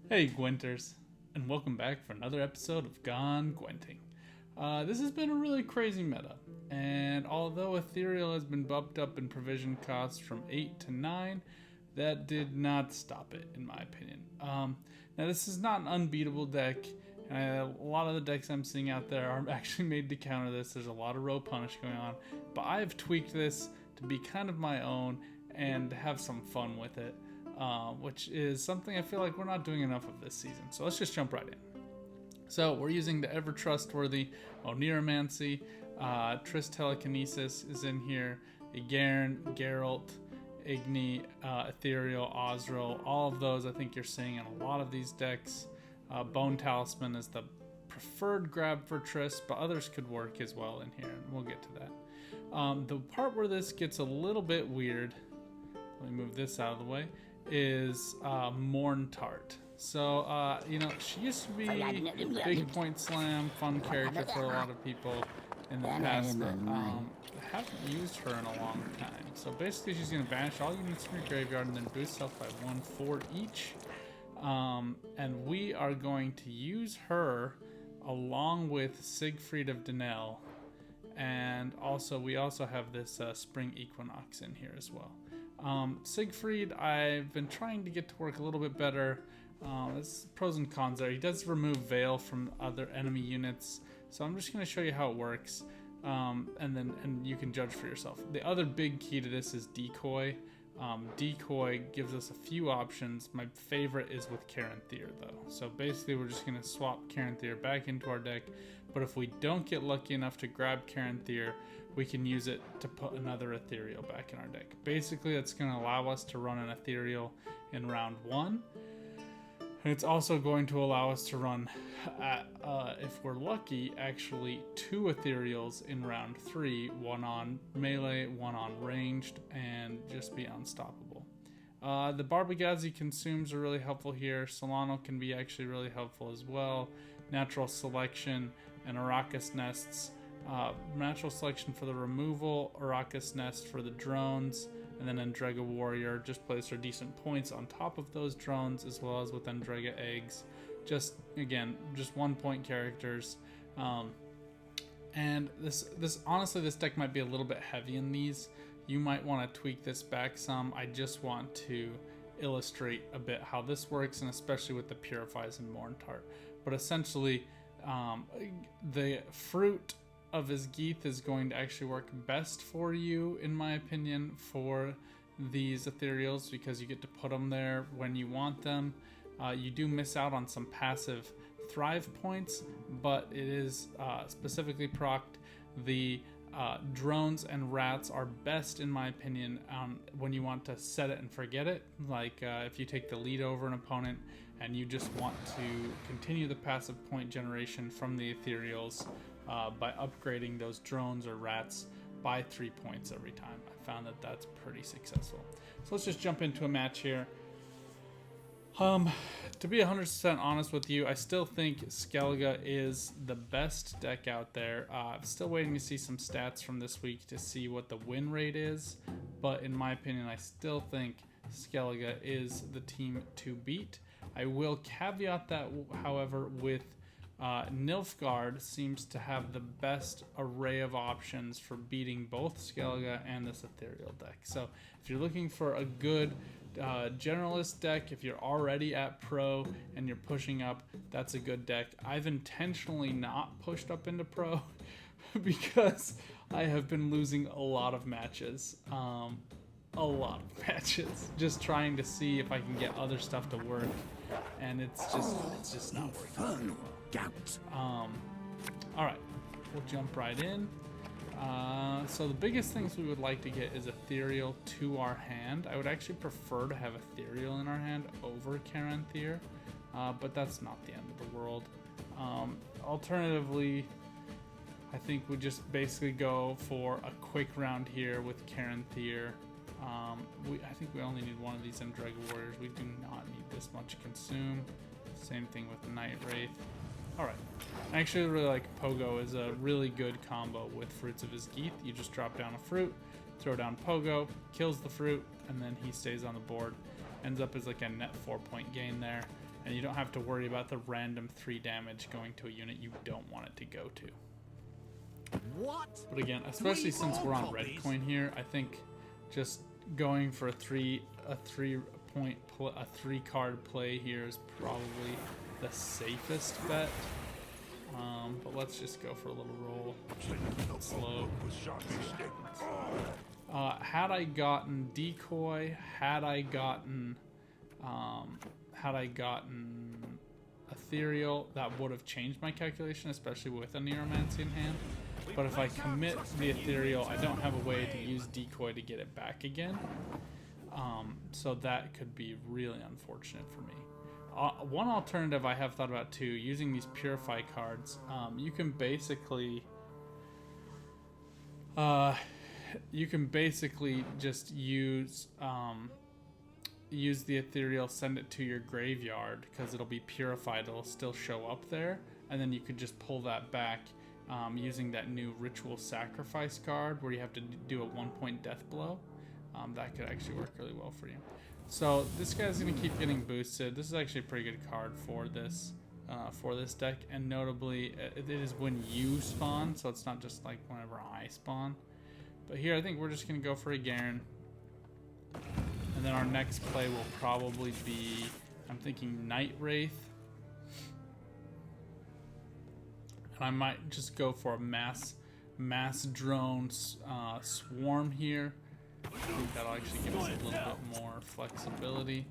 Hey Gwenters, and welcome back for another episode of Gone Gwenting. This has been a really crazy meta, and although Ethereal has been bumped up in provision costs from 8 to 9, that did not stop it, in my opinion. Now this is not an unbeatable deck, and a lot of the decks I'm seeing out there are actually made to counter this. There's a lot of row punish going on, but I've tweaked this to be kind of my own and have some fun with it. Which is something I feel like we're not doing enough of this season. So let's just jump right in. So we're using the ever trustworthy Oniromancy, Triss Telekinesis is in here, Garen, Geralt, Igni, Ethereal, Ozreal, all of those I think you're seeing in a lot of these decks. Bone Talisman is the preferred grab for Triss, but others could work as well in here, and we'll get to that. The part where this gets a little bit weird, let me move this out of the way, is Morntart. So, she used to be big point slam, fun character for a lot of people in the past, but haven't used her in a long time. So basically she's going to banish all units from your graveyard and then boost self by 1/4 each. And we are going to use her along with Siegfried of Denel. And we also have this Spring Equinox in here as well. Siegfried, I've been trying to get to work a little bit better. There's pros and cons there. He does remove Veil from other enemy units, so I'm just going to show you how it works, and you can judge for yourself. The other big key to this is Decoy. Decoy gives us a few options. My favorite is with Caranthir, though. So basically we're just going to swap Caranthir back into our deck, but if we don't get lucky enough to grab Caranthir, we can use it to put another Ethereal back in our deck. Basically, that's going to allow us to run an Ethereal in round 1. And it's also going to allow us to run, if we're lucky, actually 2 Ethereals in round 3. One on melee, one on ranged, and just be unstoppable. The Barbagazi consumes are really helpful here. Solano can be actually really helpful as well. Natural Selection and Arrakis Nests. Natural Selection for the removal, Arrakis Nest for the drones, and then Endrega Warrior just plays for decent points on top of those drones, as well as with Endrega Eggs. Just 1 point characters. And this honestly, this deck might be a little bit heavy in these. You might want to tweak this back some. I just want to illustrate a bit how this works, and especially with the Purifies and Morntart. But essentially, the fruit of Isgeath is going to actually work best for you, in my opinion, for these Ethereals, because you get to put them there when you want them. You do miss out on some passive Thrive points, but it is specifically procced. The drones and rats are best, in my opinion, when you want to set it and forget it. Like if you take the lead over an opponent and you just want to continue the passive point generation from the Ethereals by upgrading those drones or rats by 3 points every time. I found that that's pretty successful. So let's just jump into a match here. To be 100% honest with you, I still think Skellige is the best deck out there. I'm still waiting to see some stats from this week to see what the win rate is, but in my opinion, I still think Skellige is the team to beat. I will caveat that, however, with Nilfgaard seems to have the best array of options for beating both Skellige and this Ethereal deck. So if you're looking for a good generalist deck, if you're already at pro and you're pushing up, that's a good deck. I've intentionally not pushed up into pro because I have been losing a lot of matches. Just trying to see if I can get other stuff to work, and it's just not working. Alright, we'll jump right in. So the biggest things we would like to get is Ethereal to our hand. I would actually prefer to have Ethereal in our hand over Caranthir, but that's not the end of the world. Alternatively, I think we just basically go for a quick round here with Caranthir. I think we only need one of these Endrega Warriors. We do not need this much consume. Same thing with Night Wraith. Alright, I actually really like Pogo as a really good combo with Fruits of Isgeath. You just drop down a fruit, throw down Pogo, kills the fruit, and then he stays on the board. Ends up as like a net 4-point gain there. And you don't have to worry about the random 3 damage going to a unit you don't want it to go to. What? But again, especially since we're on red coin here, I think just going for a 3 card play here is probably the safest bet. But let's just go for a little roll. Slow. Had I gotten Decoy, had I gotten Ethereal, that would have changed my calculation, especially with a Neuromancy in hand. But if I commit the Ethereal, I don't have a way to use Decoy to get it back again. So that could be really unfortunate for me. One alternative I have thought about too, using these Purify cards, you can basically just use the Ethereal, send it to your graveyard because it'll be purified. It'll still show up there, and then you could just pull that back using that new Ritual Sacrifice card where you have to do a 1-point death blow. That could actually work really well for you. So this guy's gonna keep getting boosted. This is actually a pretty good card for this deck, and notably, it is when you spawn, so it's not just like whenever I spawn. But here, I think we're just gonna go for a Garen, and then our next play will probably be, I'm thinking Night Wraith, and I might just go for a mass drone swarm here. I think that'll actually give us a little bit more flexibility.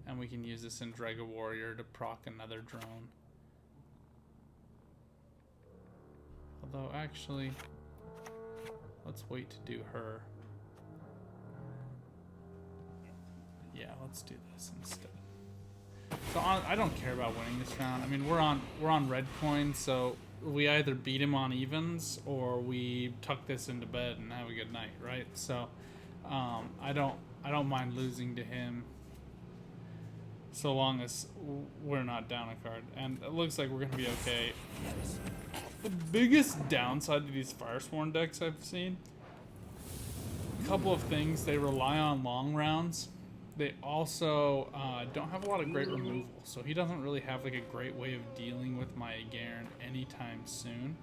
And we can use this in Dragon Warrior to proc another drone. Although, actually, let's wait to do her. Yeah, let's do this instead. So I don't care about winning this round. I mean, we're on red coin, so we either beat him on evens or we tuck this into bed and have a good night, right? So I don't mind losing to him so long as we're not down a card, and it looks like we're gonna be okay. The biggest downside to these Firesworn decks I've seen, a couple of things: they rely on long rounds. They also don't have a lot of great removal, so he doesn't really have like a great way of dealing with my Garen anytime soon.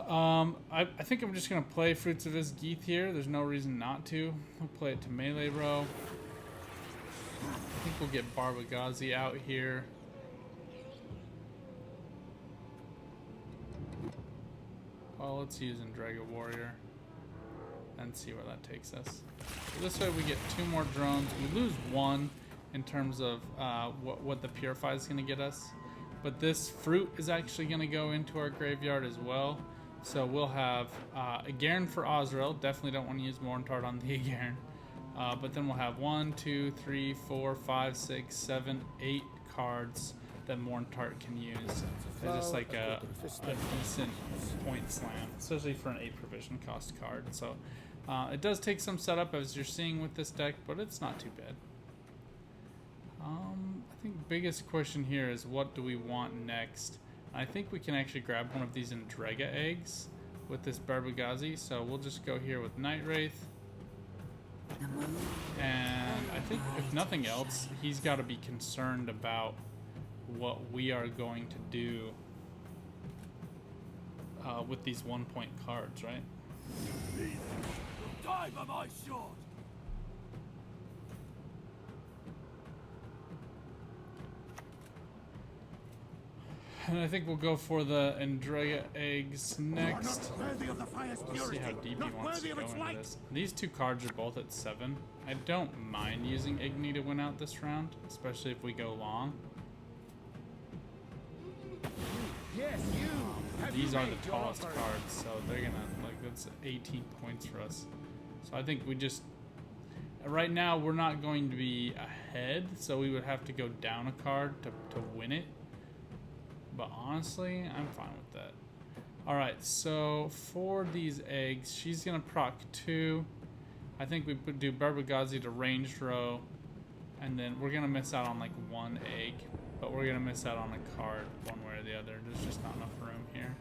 I think I'm just gonna play Fruits of his Geeth here. There's no reason not to. We'll play it to melee row. I think we'll get Barbagazi out here. Well, let's use Dragon Warrior and see where that takes us. So this way we get 2 more drones. We lose 1 in terms of what the Purify is going to get us. But this fruit is actually going to go into our graveyard as well. So we'll have a Garen for Azrael. Definitely don't want to use Morntard on the Garen. But then we'll have 1, 2, 3, 4, 5, 6, 7, 8 cards that Morntard can use. They're just like a decent point slam, especially for an 8 provision cost card. So it does take some setup, as you're seeing with this deck, but it's not too bad. I think the biggest question here is, what do we want next? I think we can actually grab one of these Endrega eggs with this Barbagazi, so we'll just go here with Night Wraith. And I think, if nothing else, he's got to be concerned about what we are going to do with these 1-point cards, right? Die by my sword. And I think we'll go for the Endrega eggs next. Let's see how deep he wants to go into this. These 2 cards are both at 7. I don't mind using Igni to win out this round, especially if we go long. These are the tallest cards, so they're gonna, like, that's 18 points for us. So I think we just, right now we're not going to be ahead, so we would have to go down a card to win it. But honestly, I'm fine with that. Alright, so for these eggs, she's gonna proc 2. I think we do Barbagazi to ranged row, and then we're gonna miss out on like 1 egg, but we're gonna miss out on a card one way or the other. There's just not enough room here.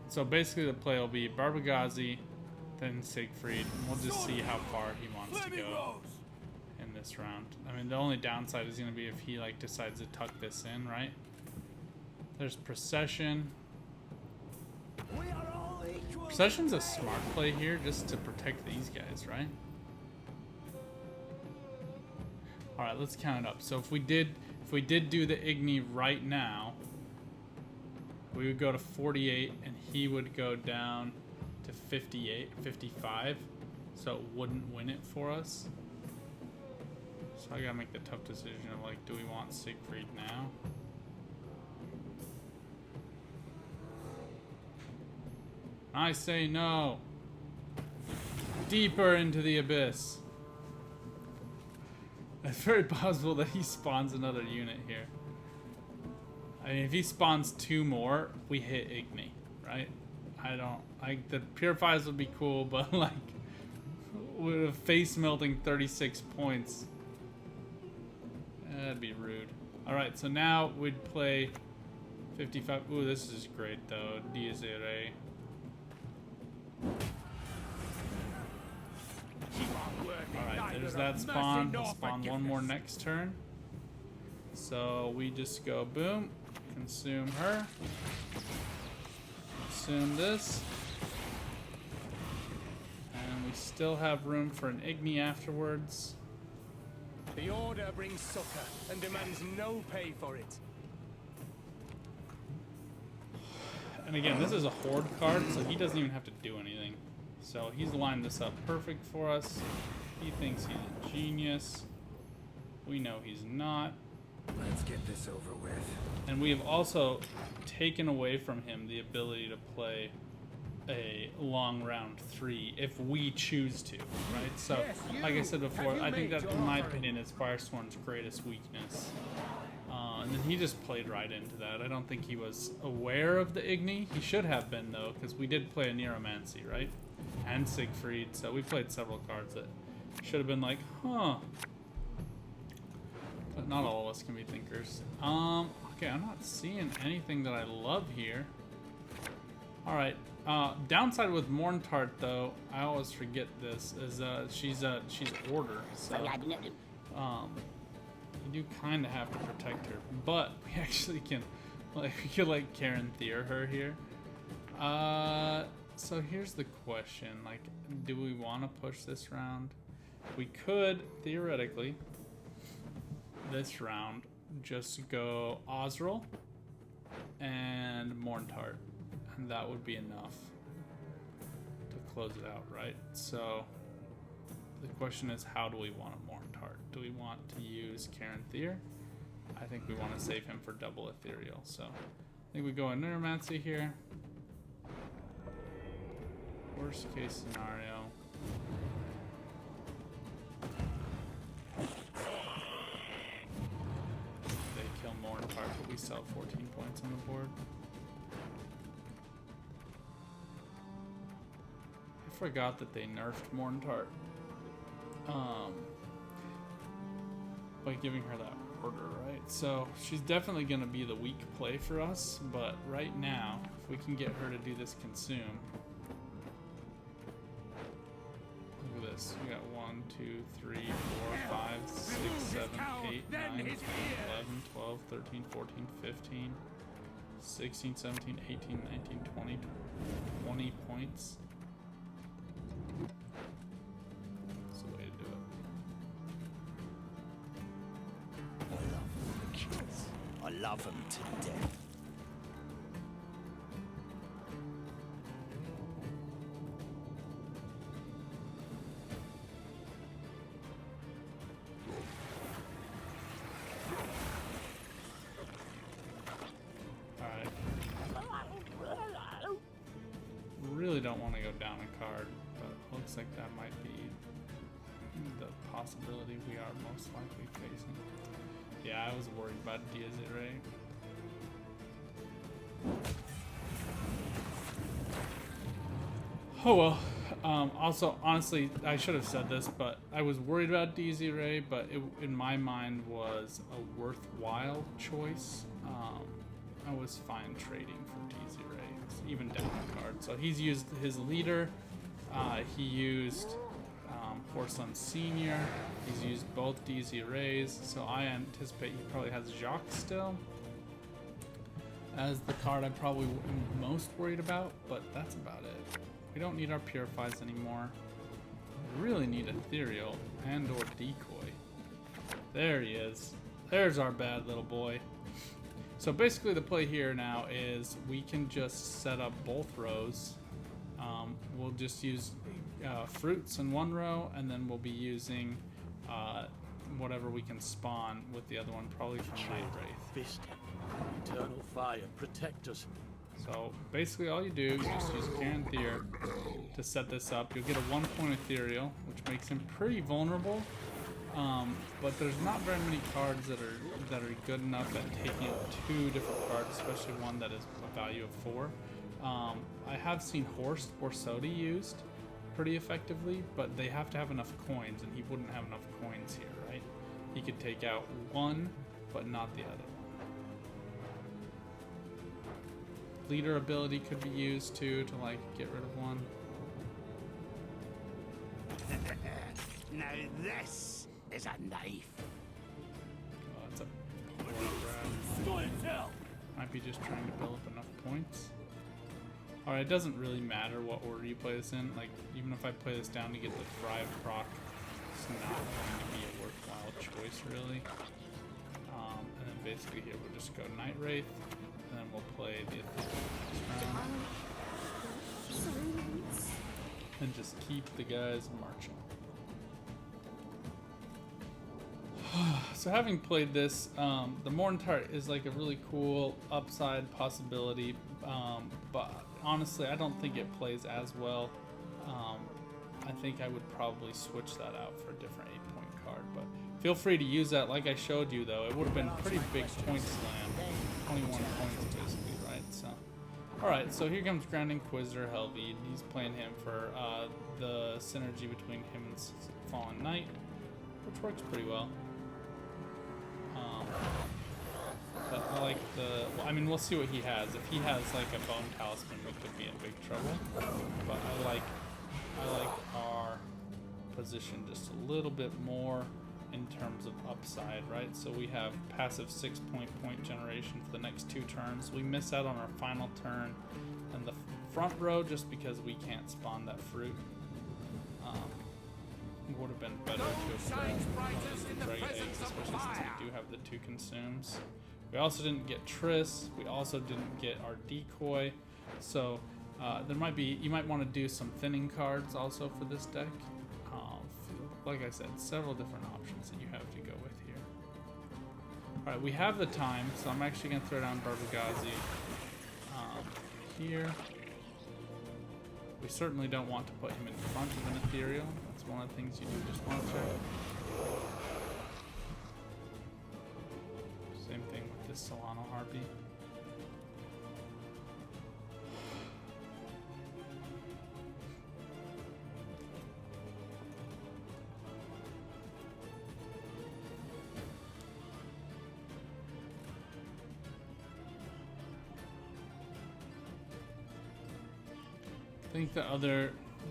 So basically the play will be Barbagazi, then Siegfried, and we'll just see how far he wants to go in this round. I mean, the only downside is going to be if he like decides to tuck this in, right? There's Procession. Procession's a smart play here just to protect these guys, right? All right, let's count it up. So if we did do the Igni right now, we would go to 48 and he would go down to 58, 55. So it wouldn't win it for us. So I gotta make the tough decision of like, do we want Siegfried now? I say no. Deeper into the abyss. It's very possible that he spawns another unit here. I mean, if he spawns 2 more, we hit Igni, right? I don't like the purifiers would be cool, but like with a face melting 36 points, that'd be rude. All right, so now we'd play 55. Ooh, this is great though. Dies Irae. Alright, there's that spawn. We'll spawn one more next turn. So we just go boom, consume her, consume this, and we still have room for an Igni afterwards. The order brings succor and demands no pay for it. And again, this is a horde card, so he doesn't even have to do anything. So he's lined this up perfect for us. He thinks he's a genius. We know he's not. Let's get this over with. And we have also taken away from him the ability to play a long round 3 if we choose to, right? So, like I said before, I think that, in my opinion, is Firesworn's greatest weakness. And then he just played right into that. I don't think he was aware of the Igni. He should have been, though, because we did play a Neuromancy, right? And Siegfried, so we played several cards that should have been like, huh. But not all of us can be thinkers. Okay, I'm not seeing anything that I love here. Alright, downside with Morntart, though, I always forget this, is she's order, so you do kind of have to protect her, but we actually can, like, we could like Karen Thier her here. So here's the question, like, do we want to push this round? We could, theoretically, this round, just go Osril and Morntart, and that would be enough to close it out, right? So the question is, how do we want a Morntart? Do we want to use Karen Thier? I think we want to save him for double Ethereal, so I think we go in Neuromancy here. Worst case scenario. They kill Morntart, but we sell 14 points on the board. I forgot that they nerfed Morntart. By giving her that order, right? So she's definitely going to be the weak play for us, but right now, if we can get her to do this consume. Look at this. We got 1, 2, 3, 4, 5, 6, 7, 8, 9, 10, 11, 12, 13, 14, 15, 16, 17, 18, 19, 20, 20 points. That's the way to do it. I love them to death. Alright. Really don't want to go down a card, but looks like that might be the possibility we are most likely facing. Yeah, I was worried about Dies Irae. Oh well. Also, honestly, I should have said this, but I was worried about Dies Irae, but it, in my mind, was a worthwhile choice. I was fine trading for Dies Irae. So even down a card. So he's used his leader. He used Horson Senior. He's used both DZ Rays. So I anticipate he probably has Jacques still as the card I probably am most worried about, but that's about it. We don't need our Purifies anymore. We really need Ethereal and or Decoy. There he is. There's our bad little boy. So basically the play here now is we can just set up both rows. We'll just use fruits in one row, and then we'll be using whatever we can spawn with the other one, probably from Night Wraith. Fist. Eternal fire, protect us. So basically all you do is just use Caranthir to set this up. You'll get a 1-point Ethereal, which makes him pretty vulnerable. But there's not very many cards that are good enough at taking out 2 different cards, especially one that is a value of 4. I have seen Horst or Sodi used pretty effectively, but they have to have enough coins, and he wouldn't have enough coins here, right? He could take out one, but not the other one. Leader ability could be used too to like get rid of one. Now this is a knife. Oh, that's a poor grab. Might be just trying to build up enough points. Alright, it doesn't really matter what order you play this in. Like, even if I play this down to get the Thrive proc, it's not going to be a worthwhile choice, really. And then basically here we'll just go Night Wraith, and then we'll play the Ethereal round. And just keep the guys marching. So having played this, the Morntart is like a really cool upside possibility, but honestly I don't think it plays as well. I think I would probably switch that out for a different 8-point card, but feel free to use that. Like I showed you though, it would have been a pretty big point slam, 21 points basically, right? So, alright, so here comes Grand Inquisitor Helvi. He's playing him for the synergy between him and Fallen Knight, which works pretty well. But I like well, I mean, we'll see what he has. If he has like a Bone Talisman, we could be in big trouble. But I like our position just a little bit more in terms of upside, right? So we have passive 6-point generation for the next 2 turns. We miss out on our final turn in the front row just because we can't spawn that fruit. It would have been better to have grabbed Dragon Eggs, especially since we do have the 2 consumes. We also didn't get Triss. We also didn't get our Decoy. So there might be, you might want to do some thinning cards also for this deck. Like I said, several different options that you have to go with here. All right, we have the time, so I'm actually going to throw down Barbagazi here. We certainly don't want to put him in front of an Ethereal. That's one of the things you do just want to check. Same thing with this Solano Harpy. I think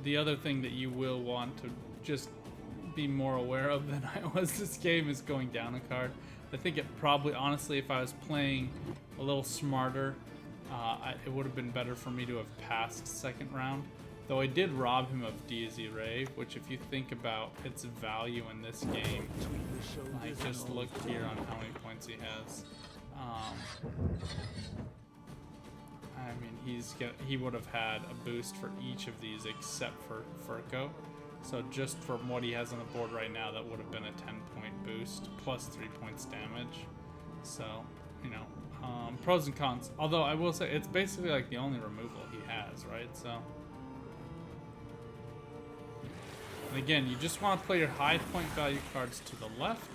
the other thing that you will want to just be more aware of than I was this game is going down a card. I think it probably, honestly, if I was playing a little smarter, it would have been better for me to have passed second round. Though I did rob him of DZ Ray, which if you think about its value in this game, I just looked here on how many points he has. I mean, he would have had a boost for each of these except for Furco. So just from what he has on the board right now, that would have been a 10-point boost plus 3 points damage. So, you know, pros and cons. Although I will say it's basically like the only removal he has, right? So, and again, you just want to play your high point value cards to the left,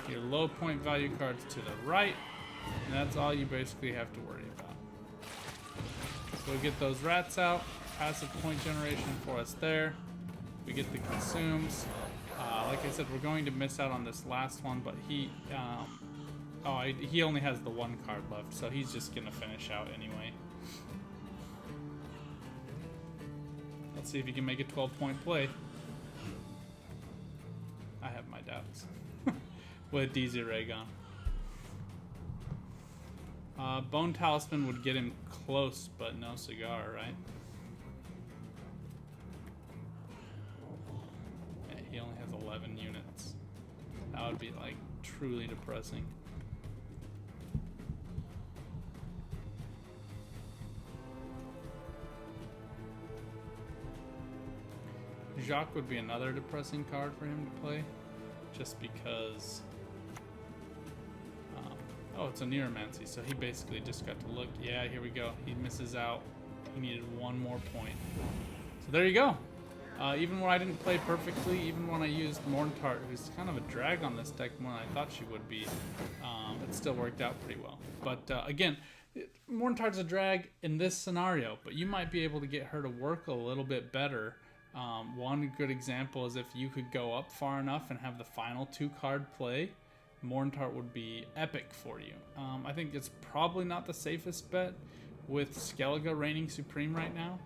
your low point value cards to the right, and that's all you basically have to worry about. So we get those rats out, passive point generation for us there. We get the consumes. Like I said, we're going to miss out on this last one, but he only has the 1 card left, so he's just gonna finish out anyway. Let's see if he can make a 12-point play. I have my doubts. With DZ Raygon. Bone Talisman would get him close, but no cigar, right? Yeah, he only has 11 units. That would be, like, truly depressing. Jacques would be another depressing card for him to play, just because... oh, it's a Neuromancy, so he basically just got to look. Yeah, here we go. He misses out. He needed one more point. So there you go. Even when I didn't play perfectly, even when I used Morntart, who's kind of a drag on this deck more than I thought she would be, it still worked out pretty well. But again, Morntart's a drag in this scenario, but you might be able to get her to work a little bit better. One good example is if you could go up far enough and have the final 2-card play, Morntart would be epic for you. I think it's probably not the safest bet with Skellige reigning supreme right now.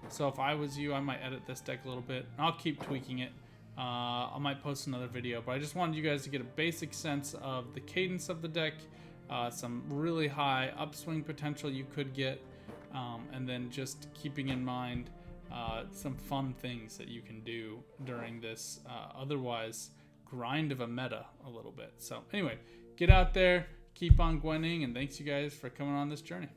So if I was you, I might edit this deck a little bit. I'll keep tweaking it. I might post another video, but I just wanted you guys to get a basic sense of the cadence of the deck, some really high upswing potential you could get, and then just keeping in mind some fun things that you can do during this otherwise grind of a meta a little bit. So anyway, get out there, keep on Gwenting, and thanks you guys for coming on this journey.